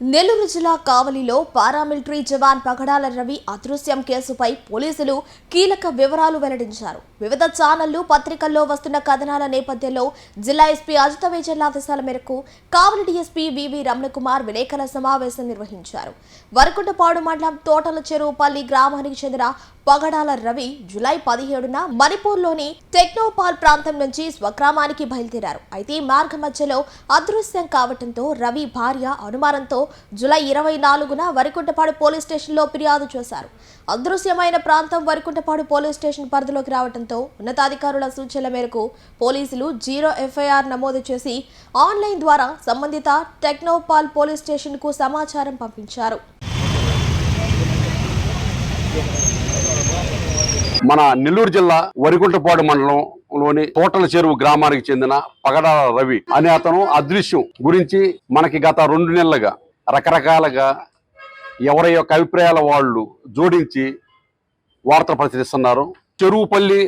నెల్లూరు జిల్లా కావలిలో పారామిలిటరీ జవాన్ పగడాల రవి అదృశ్యం కేసుపై పోలీసులు కీలక వివరాలు వెల్లడించారు. వివిధ ఛానళ్లు, పత్రికల్లో వస్తున్న కథనాల నేపథ్యంలో జిల్లా ఎస్పీ అజిత వేజర్ల ఆదేశాల మేరకు కావలి డీఎస్పీ వివి రమణకుమార్ విలేకరుల సమావేశం నిర్వహించారు. వరకుంటపాడు మండలం తోటల చెరువుపల్లి గ్రామానికి చెందిన పగడాల రవి జూలై 17న మణిపూర్లోని టెక్నోపాల్ ప్రాంతం నుంచి స్వగ్రామానికి బయలుదేరారు. అయితే మార్గ మధ్యలో అదృశ్యం కావడంతో రవి భార్య అనుమానంతో జూలై 24న వరకుంటపాడు పోలీస్ స్టేషన్లో ఫిర్యాదు చేశారు. అదృశ్యమైన ప్రాంతం వరకుంటపాడు పోలీస్ స్టేషన్ పరిధిలోకి రావడంతో ఉన్నతాధికారుల సూచనల మేరకు పోలీసులు 0 ఎఫ్ఐఆర్ నమోదు చేసి ఆన్లైన్ ద్వారా సంబంధిత టెక్నోపాల్ పోలీస్ స్టేషన్కు సమాచారం పంపించారు. మన నెల్లూరు జిల్లా వరికుంటపాడు మండలంలోని తోటల చెరువు గ్రామానికి చెందిన పగడాల రవి అనే అతను అదృశ్యం గురించి మనకి గత 2 నెలలుగా రకరకాలుగా ఎవరి యొక్క అభిప్రాయాల వాళ్ళు జోడించి వార్తలు ప్రచురిస్తున్నారు. చెరువుపల్లి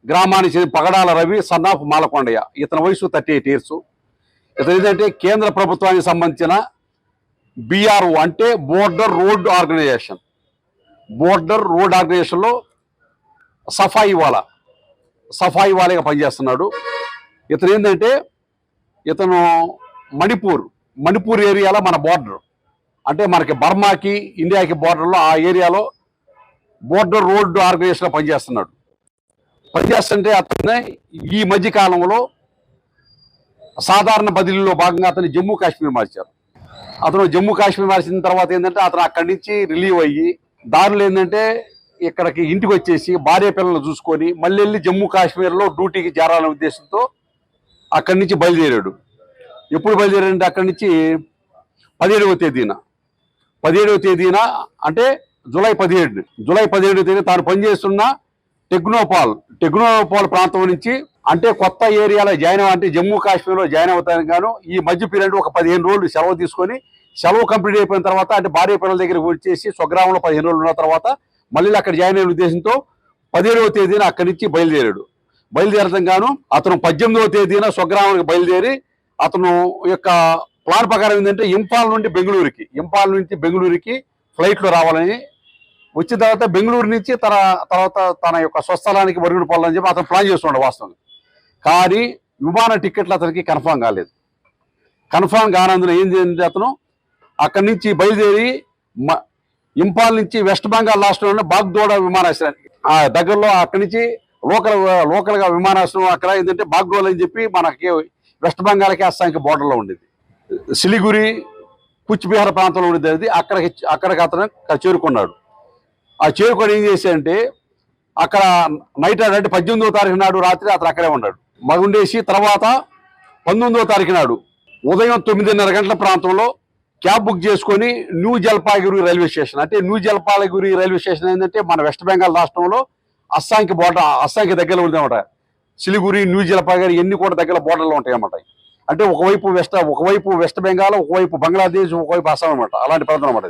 గ్రామానికి చెందిన పగడాల రవి సన్నాఫ్ మాలకొండయ్య, ఇతని వయసు 38 years. ఇతను ఏంటంటే కేంద్ర ప్రభుత్వానికి సంబంధించిన BRO అంటే బోర్డర్ రోడ్ ఆర్గనైజేషన్లో సఫాయి వాలాగా పనిచేస్తున్నాడు. ఇతను ఏంటంటే మణిపూర్ ఏరియాలో మన బోర్డర్ అంటే మనకి బర్మాకి ఇండియాకి బోర్డర్లో ఆ ఏరియాలో బోర్డర్ రోడ్ ఆర్గనైజేషన్లో పనిచేస్తుంటే అతనే ఈ మధ్య కాలంలో సాధారణ బదిలీలో భాగంగా అతను జమ్మూ కాశ్మీర్ మార్చారు. జమ్మూ కాశ్మీర్ మార్చిన తర్వాత ఏంటంటే అతను అక్కడి నుంచి రిలీవ్ అయ్యి దారులు ఏంటంటే ఇక్కడికి ఇంటికి వచ్చేసి భార్య పిల్లలు చూసుకొని మళ్ళీ వెళ్ళి జమ్మూ కాశ్మీర్లో డ్యూటీకి చేరాలనే ఉద్దేశంతో అక్కడి నుంచి బయలుదేరాడు. ఎప్పుడు బయలుదేరాడంటే అక్కడి నుంచి 17వ తేదీన అంటే జూలై 17వ తేదీ తాను పనిచేస్తున్న టెక్నోపాల్ ప్రాంతం నుంచి అంటే కొత్త ఏరియాలో అంటే జమ్మూ కాశ్మీర్లో జాయిన్ అవుతానికి గాను ఈ మధ్య పీరియడ్ ఒక 15 రోజులు సెలవు తీసుకొని సెలవు కంప్లీట్ అయిపోయిన తర్వాత అంటే భార్య పిల్లల దగ్గరికి వచ్చేసి స్వగ్రామంలో 15 రోజులు ఉన్న తర్వాత మళ్ళీ అక్కడ జాయిన్ అయిన ఉద్దేశంతో 17వ తేదీన అక్కడి నుంచి బయలుదేరడం గాను అతను 18వ తేదీన స్వగ్రామానికి బయలుదేరి అతను యొక్క ప్లాన్ ప్రకారం ఏంటంటే ఇంఫాల్ నుంచి బెంగళూరుకి ఫ్లైట్లో రావాలని వచ్చిన తర్వాత బెంగళూరు నుంచి తర్వాత తన యొక్క స్వస్థలానికి వరుగుడుపోవాలని చెప్పి అతను ప్లాన్ చేస్తున్నాడు వాస్తవం. కానీ విమాన టికెట్లు అతనికి కన్ఫామ్ కాలేదు. కన్ఫామ్ కానందున ఏం చేయాలంటే అతను అక్కడి నుంచి బయలుదేరి ఇంపాల్ నుంచి వెస్ట్ బెంగాల్ రాష్ట్రంలోని బాగ్డోడా విమానాశ్రయానికి దగ్గరలో అక్కడి నుంచి లోకల్గా విమానాశ్రయం అక్కడ ఏంటంటే బాగ్డోడా అని చెప్పి మనకి వెస్ట్ బెంగాల్కి అస్సాంకి బోర్డర్లో ఉండేది. సిలిగురి కుచ్బిహార్ ప్రాంతంలో ఉండేది. అది అక్కడికి అతను చేరుకున్నాడు. ఆ చేరుకొని ఏం చేశాడంటే అక్కడ నైట్ అంటే 18వ తారీఖు నాడు రాత్రి అతను అక్కడే ఉన్నాడు. మగుండేసి తర్వాత 19వ తారీఖు నాడు ఉదయం 9:30 గంటల ప్రాంతంలో క్యాబ్ బుక్ చేసుకొని న్యూ జల్పాయిగురి రైల్వే స్టేషన్ అంటే న్యూ జల్పాయిగురి రైల్వే స్టేషన్ ఏంటంటే మన వెస్ట్ బెంగాల్ రాష్ట్రంలో అస్సాంకి దగ్గరలో ఉందన్నమాట. సిలిగురి, న్యూ జల్పాయిగురి ఇవన్నీ కూడా దగ్గర బోర్డర్లో ఉంటాయి అన్నమాట. అంటే ఒకవైపు వెస్ట్ బెంగాల్, ఒకవైపు బంగ్లాదేశ్, ఒకవైపు అస్సాం అనమాట. అలాంటి ప్రాంతం అనమాట.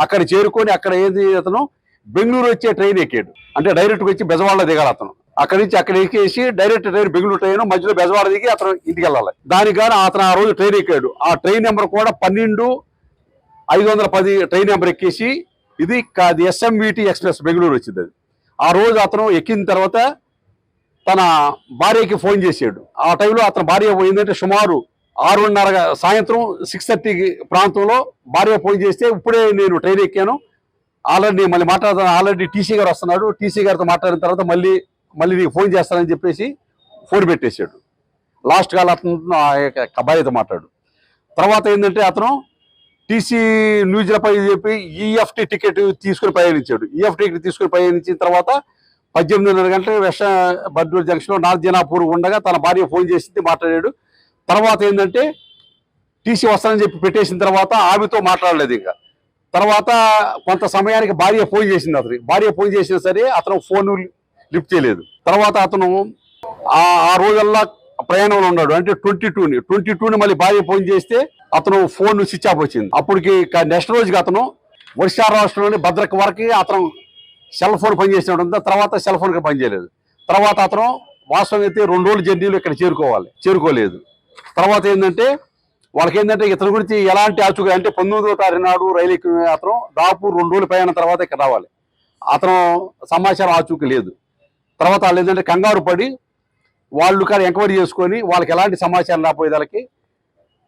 అక్కడ చేరుకొని అక్కడ అతను బెంగళూరు వచ్చే ట్రైన్ ఎక్కాడు. అంటే డైరెక్ట్గా వచ్చి బెజవాడలో దిగాలి అతను. అక్కడి నుంచి అక్కడ ఎక్కేసి డైరెక్ట్ ట్రైన్ బెంగళూరు ట్రైన్ మధ్యలో బెజవాడ దిగి అతను ఇంటికి వెళ్ళాలి. దానికి కానీ అతను ఆ రోజు ట్రైన్ ఎక్కాడు. ఆ ట్రైన్ నెంబర్ కూడా 12-510 ట్రైన్ నెంబర్ ఎక్కేసి ఇది SMVT ఎక్స్ప్రెస్ బెంగళూరు వచ్చింది. అది ఆ రోజు అతను ఎక్కిన తర్వాత తన భార్యకి ఫోన్ చేసాడు. ఆ టైంలో అతని భార్య పోయిందంటే సుమారు 6:30 సాయంత్రం 6:30 ప్రాంతంలో భార్య ఫోన్ చేస్తే ఇప్పుడే నేను ట్రైన్ ఎక్కాను, ఆల్రెడీ మళ్ళీ మాట్లాడతాను, ఆల్రెడీ టీసీ గారు వస్తున్నాడు, టీసీ గారితో మాట్లాడిన తర్వాత మళ్ళీ నీకు ఫోన్ చేస్తానని చెప్పేసి ఫోన్ పెట్టేశాడు. లాస్ట్ కాల్ అతను భార్యతో మాట్లాడు. తర్వాత ఏంటంటే అతను టీసీ న్యూజిలపై చెప్పి EFT టికెట్ తీసుకుని ప్రయాణించాడు. EFT టికెట్ తీసుకుని ప్రయాణించిన తర్వాత 18:30 గంటలకు వెస్ట్ బడ్డూరు జంక్షన్లో నార్త్ జనాపూర్ ఉండగా తన భార్య ఫోన్ చేసింది, మాట్లాడాడు. తర్వాత ఏంటంటే టీసీ వస్తానని చెప్పి పెట్టేసిన తర్వాత ఆమెతో మాట్లాడలేదు. ఇంకా తర్వాత కొంత సమయానికి భార్య ఫోన్ చేసింది. భార్య ఫోన్ చేసినా సరే అతను ఫోన్ లిఫ్ట్ చేయలేదు. తర్వాత అతను ఆ రోజల్లా ప్రయాణంలో ఉన్నాడు. అంటే 22ని మళ్ళీ భార్య ఫోన్ చేస్తే అతను ఫోన్ స్విచ్ ఆఫ్ వచ్చింది. అప్పటికి నెక్స్ట్ రోజుకి అతను ఒడిశా రాష్ట్రంలోని భద్రక వరకు అతను సెల్ ఫోన్ పనిచేసినట్టు. తర్వాత సెల్ ఫోన్కి పనిచేయలేదు. తర్వాత అతను వాస్తవం అయితే 2 రోజుల జర్నీలు ఇక్కడ చేరుకోలేదు. తర్వాత ఏంటంటే వాళ్ళకి ఏంటంటే ఇతని గురించి ఎలాంటి ఆచూకీ అంటే 19వ తారీఖు నాడు రైలు ఎక్కిన అతను దాపు 2 రోజులు ప్రయాణం తర్వాత ఇక్కడ రావాలి. అతను సమాచారం ఆచూకీ లేదు. తర్వాత వాళ్ళు ఏంటంటే కంగారు పడి వాళ్ళు కానీ ఎంక్వైరీ చేసుకొని వాళ్ళకి ఎలాంటి సమాచారం రాపోయేదానికి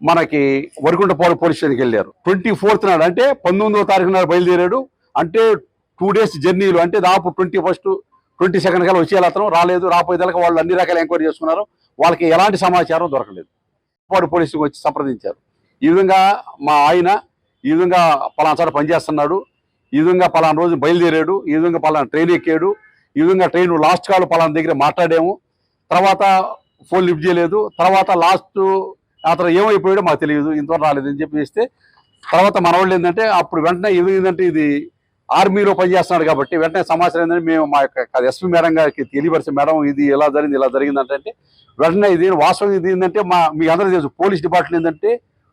మనకి వరికుంట పోలీస్ స్టేషన్కి వెళ్ళారు. 24th నాడు అంటే 19వ తారీఖు నాడు బయలుదేరాడు. అంటే 2 days జర్నీలు అంటే దాపు 21st 22nd కల్లా వచ్చేయాలి. అతను రాలేదు. రాపోయేదానికి వాళ్ళు అన్ని రకాల ఎంక్వైరీ చేసుకున్నారు. వాళ్ళకి ఎలాంటి సమాచారం దొరకలేదు. పోలీసులకు వచ్చి సంప్రదించారు. ఈ విధంగా మా ఆయన ఈ విధంగా పలానా చోట పనిచేస్తున్నాడు, ఈ విధంగా పలానా రోజు బయలుదేరాడు, ఈ విధంగా పలానా ట్రైన్ ఎక్కాడు, ఈ విధంగా ట్రైన్ లాస్ట్ కాల్ పలానా దగ్గర మాట్లాడాము, తర్వాత ఫోన్ లిఫ్ట్ చేయలేదు, తర్వాత లాస్ట్ అతను ఏమైపోయాడో మాకు తెలియదు, ఇంతవరకు రాలేదు అని చెప్పి ఇస్తే తర్వాత మన వాళ్ళు ఏంటంటే అప్పుడు వెంటనే ఏంటంటే ఇది ఆర్మీలో పనిచేస్తున్నాడు కాబట్టి వెంటనే సమాచారం ఏంటంటే మేము మా యొక్క ఎస్పీ మేడం గారికి తెలియపరిచే మేడం ఇది ఎలా జరిగింది ఇలా జరిగిందంటే వెంటనే ఇది వాస్తవం ఇది ఏంటంటే మీ అందరూ తెలుసు పోలీస్ డిపార్ట్మెంట్ ఏంటంటే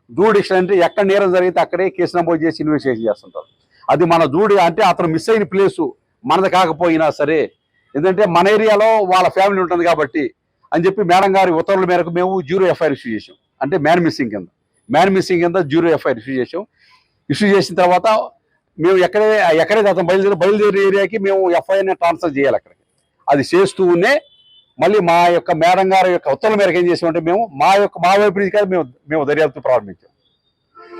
జూడిక్షన్ అంటే ఎక్కడ నేరం జరిగితే అక్కడే కేసు నమోదు చేసి ఇన్వెస్టిగేషన్ చేస్తుంటారు. అది మన అంటే అతను మిస్ అయిన ప్లేసు మనది కాకపోయినా సరే ఎందుకంటే మన ఏరియాలో వాళ్ళ ఫ్యామిలీ ఉంటుంది కాబట్టి అని చెప్పి మేడం గారి ఉత్తర్వుల మేరకు మేము 0 FIR ఇష్యూ చేసాం. అంటే మ్యాన్ మిస్సింగ్ కింద 0 FIR ఇష్యూ చేసిన తర్వాత మేము ఎక్కడైతే అతను బయలుదేరే ఏరియాకి మేము FIRని ట్రాన్స్ఫర్ చేయాలి. అక్కడికి అది చేస్తూనే మళ్ళీ మా యొక్క మేడం గారి యొక్క ఉత్తర్వుల మేరకు ఏం చేసామంటే మేము మా వైపు నుంచి కాదు మేము దర్యాప్తు ప్రారంభించాం.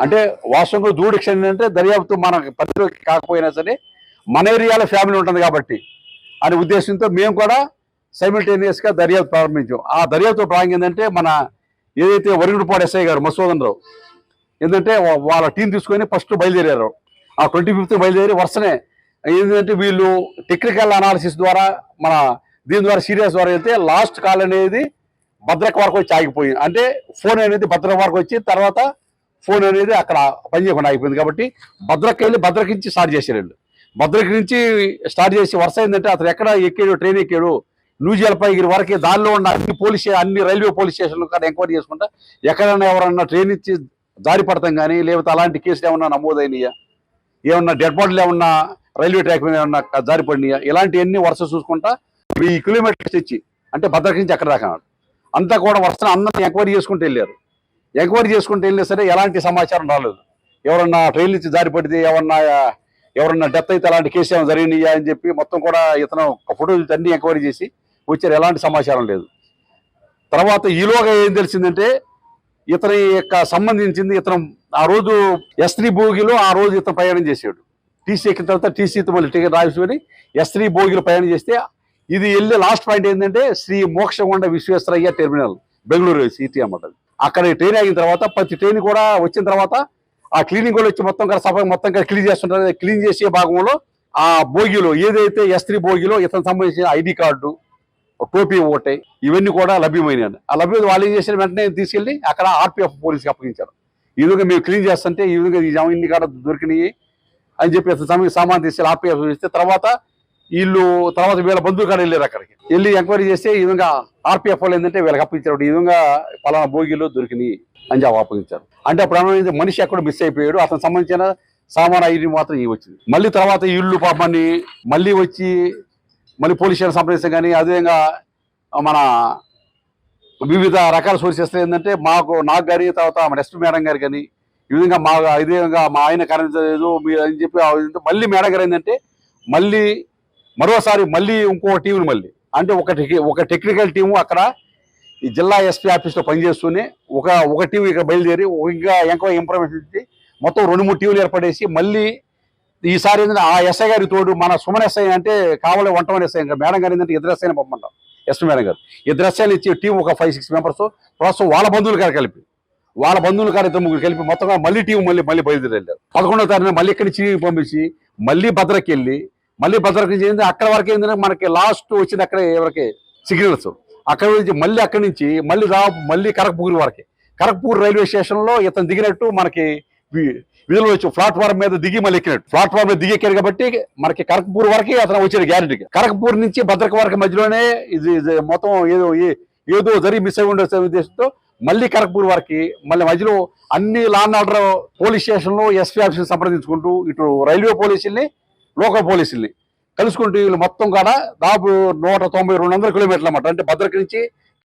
అంటే వాస్తవంగా జూడిక్షన్ అంటే దర్యాప్తు మన పరిధిలోకి కాకపోయినా సరే మన ఏరియాలో ఫ్యామిలీ ఉంటుంది కాబట్టి అనే ఉద్దేశంతో మేము కూడా సైమిల్టేనియస్గా దర్యాప్తు ప్రారంభించాం. ఆ దర్యాప్తు ప్రారంభం ఏంటంటే మన ఏదైతే వరిగుంటపాడు SI గారు మసూదన్ రావు ఏంటంటే వాళ్ళ టీం తీసుకొని ఫస్ట్ బయలుదేరారు. ఆ 25th బయలుదేరి వరుసనే ఏంటంటే వీళ్ళు టెక్నికల్ అనాలిసిస్ ద్వారా మన దీని ద్వారా సీరియస్ ద్వారా వెళ్తే లాస్ట్ కాల్ అనేది భద్రక వరకు వచ్చి ఆగిపోయింది. అంటే ఫోన్ అనేది భద్రక వరకు వచ్చి తర్వాత ఫోన్ అనేది అక్కడ పనిచేయకుండా ఆగిపోయింది కాబట్టి భద్రక వెళ్ళి భద్రక నుంచి స్టార్ట్ చేశారు. భద్రక నుంచి స్టార్ట్ చేసి వరుస ఏంటంటే అతను ఎక్కడ ఎక్కాడు ట్రైన్ ఎక్కాడు న్యూ జలపాయిగిరి వరకు దానిలో ఉన్న అన్ని రైల్వే పోలీస్ స్టేషన్లు కూడా ఎంక్వైరీ చేసుకుంటా ఎక్కడన్నా ఎవరన్నా ట్రైన్ ఇచ్చి జారి పడతాం కానీ లేకపోతే అలాంటి కేసులు ఏమన్నా నమోదైనయా, ఏమన్నా డెడ్ బాడీలు ఏమన్నా రైల్వే ట్రాక్ మీద ఏమన్నా జారి పడినాయా, ఇలాంటివన్నీ వరుస చూసుకుంటా 3 kilometers ఇచ్చి అంటే భద్రక నుంచి అక్కడ దాకా అంతా కూడా వరుస అందరినీ ఎంక్వైరీ చేసుకుంటూ వెళ్ళారు. ఎంక్వైరీ చేసుకుంటూ వెళ్ళినా సరే ఎలాంటి సమాచారం రాలేదు. ఎవరన్నా ట్రైన్ నుంచి జారి పడితే ఎవరన్నా డెత్ అయితే అలాంటి కేసు ఏమైనా జరిగినాయా అని చెప్పి మొత్తం కూడా ఇతను ఫోటోలు అన్ని ఎంక్వైరీ చేసి వచ్చారు. ఎలాంటి సమాచారం లేదు. తర్వాత ఈలోగా ఏం తెలిసిందంటే ఇతని యొక్క సంబంధించింది ఇతను ఆ రోజు S3 బోగిలో ఆ రోజు ఇతను ప్రయాణం చేశాడు. టీసీ ఎక్కిన తర్వాత టీసీతో మళ్ళీ టికెట్ రాసుకొని S3 బోగిలో ప్రయాణం చేస్తే ఇది వెళ్ళే లాస్ట్ పాయింట్ ఏంటంటే శ్రీ మోక్షగుండ విశ్వేశ్వరయ్య టెర్మినల్ బెంగళూరు సిటీ అన్నమాట. అక్కడ ట్రైన్ అయిన తర్వాత ప్రతి ట్రైన్ కూడా వచ్చిన తర్వాత ఆ క్లీనింగ్ వాళ్ళు వచ్చి మొత్తం సభ మొత్తం క్లీన్ చేస్తుంటారు. క్లీన్ చేసే భాగంలో ఆ బోగిలో ఏదైతే S3 బోగిలో ఇతను సంబంధించిన ఐడి కార్డు టోపీ ఓటే ఇవన్నీ కూడా లభ్యమైనాయి. ఆ లభ్యత వాళ్ళు ఏం చేసిన వెంటనే తీసుకెళ్లి అక్కడ RPF పోలీసుకి అప్పగించారు. ఈ విధంగా మేము క్లీన్ చేస్తుంటే ఈ విధంగా ఇన్ని కాడ దొరికినాయి అని చెప్పి సామాన్ తీసుకెళ్ళి RPF ఇస్తే తర్వాత వీళ్ళ బంధువు కాడ వెళ్ళారు. అక్కడికి వెళ్ళి ఎంక్వైరీ చేస్తే ఈ విధంగా RPF వాళ్ళు ఏంటంటే వీళ్ళకి అప్పగించారు. ఈ విధంగా పలానా బోగిలో దొరికినాయి అని చెప్పి అప్పగించారు. అంటే అప్పుడు మనిషి ఎక్కడ మిస్ అయిపోయాడు. అతనికి సంబంధించిన సామాన్ ఐడి మాత్రం వచ్చింది. మళ్ళీ తర్వాత ఇల్లు పాపని మళ్ళీ పోలీస్ స్టేషన్ సంప్రదిస్తాం. కానీ అదేవిధంగా మన వివిధ రకాల సోర్సెస్ ఏంటంటే నాకు కానీ తర్వాత మన ఎస్పీ మేడం గారు కానీ ఈ విధంగా ఇదే విధంగా మా ఆయన కరెంట్ మీరు అని చెప్పి మళ్ళీ మేడం గారు ఏంటంటే మరోసారి ఇంకో టీంని మళ్ళీ అంటే ఒక టెక్నికల్ టీము అక్కడ ఈ జిల్లా SP ఆఫీస్లో పనిచేస్తూనే ఒక టీం ఇక్కడ బయలుదేరి ఇంకా ఎంక్వైరీ ఇన్ఫర్మేషన్ ఇచ్చి మొత్తం 2-3 టీంలు ఏర్పడేసి మళ్ళీ ఈసారి ఏంటంటే ఆ SI గారి తోడు మన సుమన్ SI అంటే కావాలి 1 SI ఇంకా మేడం గారు ఏంటంటే 2 SIని పంపమంటారు. SP మేడం గారు 2 SIలు ఇచ్చి టీం ఒక 5-6 members ప్రస్తుతం వాళ్ళ బంధువుల కాడ కలిపి 2 కలిపి మొత్తంగా మళ్ళీ టీం మళ్ళీ బయలుదేరి వెళ్ళారు. 11వ తారీఖున మళ్ళీ ఇక్కడి నుంచి పంపించి మళ్ళీ భద్రకి వెళ్ళి భద్రక నుంచి ఏంటంటే అక్కడ వరకు ఏంటంటే మనకి లాస్ట్ వచ్చింది అక్కడ ఎవరికి సిగ్నల్స్ అక్కడి నుంచి మళ్ళీ కరక్పూర్ రైల్వే స్టేషన్లో ఇతను దిగినట్టు మనకి విధులు వచ్చి ప్లాట్ఫామ్ మీద దిగి మళ్ళీ ఎక్కినట్టు ప్లాట్ఫామ్ మీద దిగి ఎక్కాడు కాబట్టి మనకి కరక్పూర్ వరకు అతను వచ్చాడు గ్యారెంటీగా. కరక్పూర్ నుంచి భద్రక వరకు మధ్యలోనే ఇది మొత్తం ఏదో జరిగి మిస్ అయి ఉండే ఉద్దేశంతో మళ్ళీ కరక్పూర్ వరకు మళ్ళీ మధ్యలో అన్ని లా అండ్ ఆర్డర్ పోలీస్ స్టేషన్లో SP ఆఫీసులు సంప్రదించుకుంటూ ఇటు రైల్వే పోలీసుల్ని లోకల్ పోలీసుల్ని కలుసుకుంటూ వీళ్ళు మొత్తం కూడా దాదాపు 190-200 kilometers అన్నమాట. అంటే భద్రక నుంచి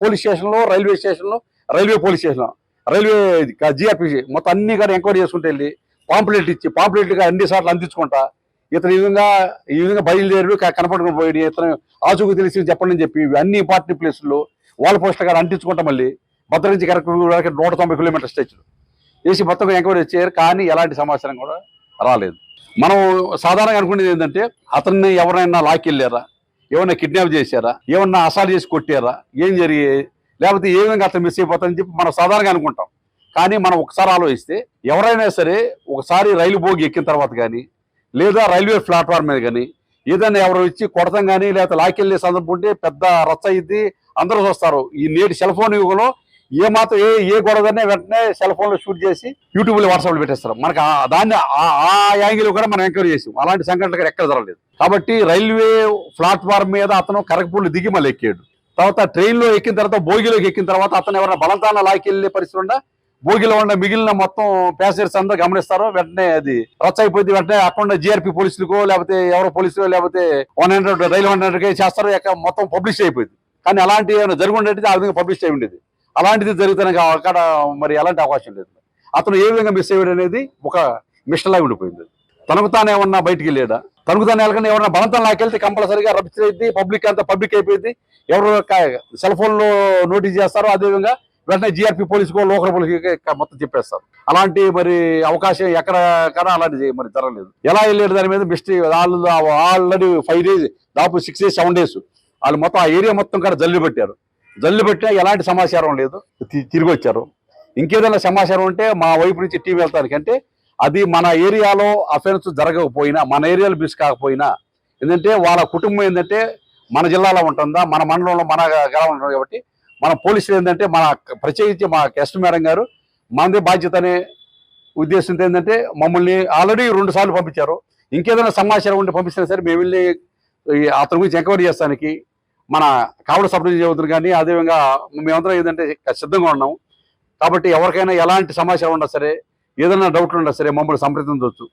పోలీస్ స్టేషన్లో రైల్వే పోలీస్ స్టేషన్లో రైల్వే జిఆర్పిసి మొత్తం అన్ని కూడా ఎంక్వైరీ చేసుకుంటూ వెళ్ళి పాంప్లెట్గా అన్ని సార్లు అందించుకుంటా ఇతను ఈ విధంగా బయలుదేరి కనపడుకుని పోయి ఇతను ఆచూకు తెలిసి చెప్పండి అని చెప్పి అన్ని ఇంపార్టెంట్ ప్లేసుల్లో వాళ్ళ పోస్టులు గారు అంటించుకుంటా మళ్ళీ భద్రాద్రి కరెక్ట్ 190 కిలోమీటర్ స్టేచ్లు వేసి మొత్తం ఎంక్వైరీ వచ్చారు. కానీ ఎలాంటి సమాచారం కూడా రాలేదు. మనం సాధారణంగా అనుకునేది ఏంటంటే అతన్ని ఎవరైనా లాక్కెళ్ళారా, ఏమన్నా కిడ్నాప్ చేశారా, ఏమన్నా అసాల్ట్ చేసి కొట్టారా, ఏం జరిగాయి, లేకపోతే ఏ విధంగా అతను మిస్ అయిపోతారని చెప్పి మనం సాధారణంగా అనుకుంటాం. కానీ మనం ఒకసారి ఆలోచిస్తే ఎవరైనా సరే ఒకసారి రైలు బోగి ఎక్కిన తర్వాత కానీ లేదా రైల్వే ప్లాట్ఫామ్ మీద కానీ ఏదైనా ఎవరు ఇచ్చి కొడతాం కానీ లేకపోతే లాక్కెళ్ళే సందర్భం ఉంటే పెద్ద రచ్చ అయ్యిద్ది, అందరూ చూస్తారు. ఈ నేటి సెల్ ఫోన్ యుగంలో ఏ మాత్రం ఏ గొడవనే వెంటనే సెల్ ఫోన్లో షూట్ చేసి యూట్యూబ్లో వాట్సాప్లో పెట్టేస్తారు. మనకు దాన్ని ఆ యాంగిల్ కూడా మనం ఎంక్వైరీ చేసాం. అలాంటి సంఘటనలు ఎక్కడ జరగలేదు. కాబట్టి రైల్వే ప్లాట్ఫామ్ మీద అతను కరకపూళ్ళు దిగి మళ్ళీ ఎక్కాడు. తర్వాత ట్రైన్లో ఎక్కిన తర్వాత భోగిలోకి ఎక్కిన తర్వాత అతను ఎవరైనా బలవంతాన లాక్కెళ్ళే పరిస్థితి ఉండా భోగిలో ఉన్న మిగిలిన మొత్తం ప్యాసింజర్స్ అందరూ గమనిస్తారో వెంటనే అది రచ్చ అయిపోయింది. వెంటనే అక్కడ జిఆర్పి పోలీసులకో లేకపోతే ఎవరో పోలీసులు లేకపోతే 100 రైలు 100 చేస్తారో మొత్తం పబ్లిష్ అయిపోయింది. కానీ అలాంటి ఏమైనా జరిగి ఉండేది ఆ విధంగా పబ్లిష్ అయి ఉండేది. అలాంటిది జరుగుతాను అక్కడ మరి ఎలాంటి అవకాశం లేదు. అతను ఏ విధంగా మిస్ అయ్యాడు అనేది ఒక మిస్టర్ లాగా ఉండిపోయింది. తనకు తాను ఏమన్నా బయటికి వెళ్ళాడా, తనకు తాను వెళ్ళకుండా ఎవరైనా బలంతం లాకెళ్తే కంపల్సరీగా రబ్స్ అయింది, పబ్లిక్ అయిపోయింది. ఎవరు సెల్ ఫోన్లో నోటీస్ చేస్తారో అదేవిధంగా వెంటనే జిఆర్పి పోలీసుకో లోకల్ పోలీసుకి మొత్తం చెప్పేస్తారు. అలాంటి మరి అవకాశం ఎక్కడ కన్నా అలాంటిది మరి జరగలేదు. ఎలా వెళ్ళాడు దాని మీద మిస్టేక్. ఆల్రెడీ 5 days దాదాపు 6 days 7 days వాళ్ళు మొత్తం ఆ ఏరియా మొత్తం కూడా జల్లి పెట్టారు. జల్లి పెట్టినా ఎలాంటి సమాచారం లేదు, తిరిగి వచ్చారు. ఇంకేదైనా సమాచారం ఉంటే మా వైపు నుంచి టీవీ వెళ్తానికి అంటే అది మన ఏరియాలో అఫెన్స్ జరగకపోయినా మన ఏరియాలో మిస్ కాకపోయినా ఏంటంటే వాళ్ళ కుటుంబం ఏంటంటే మన జిల్లాలో ఉంటుందా మన మండలంలో మన గ్రామం ఉంటుంది. కాబట్టి మన పోలీసులు ఏంటంటే మన ప్రత్యేకించి మా ఎస్పీ మేడం గారు మనదే బాధ్యత అనే ఉద్దేశంతో ఏంటంటే మమ్మల్ని ఆల్రెడీ 2 సార్లు పంపించారు. ఇంకేదైనా సమాచారం ఉంటే పంపిస్తున్నా సరే మేము వెళ్ళి అతని గురించి ఎంక్వైరీ చేస్తానికి మన కావడ సబ్ డివిజన్ చదువుతున్నారు. కానీ అదేవిధంగా మేమందరం ఏంటంటే సిద్ధంగా ఉన్నాము. కాబట్టి ఎవరికైనా ఎలాంటి సమాచారం ఉన్నా సరే ఏదైనా డౌట్లు ఉన్నా సరే మమ్మల్ని సంప్రదించవచ్చు.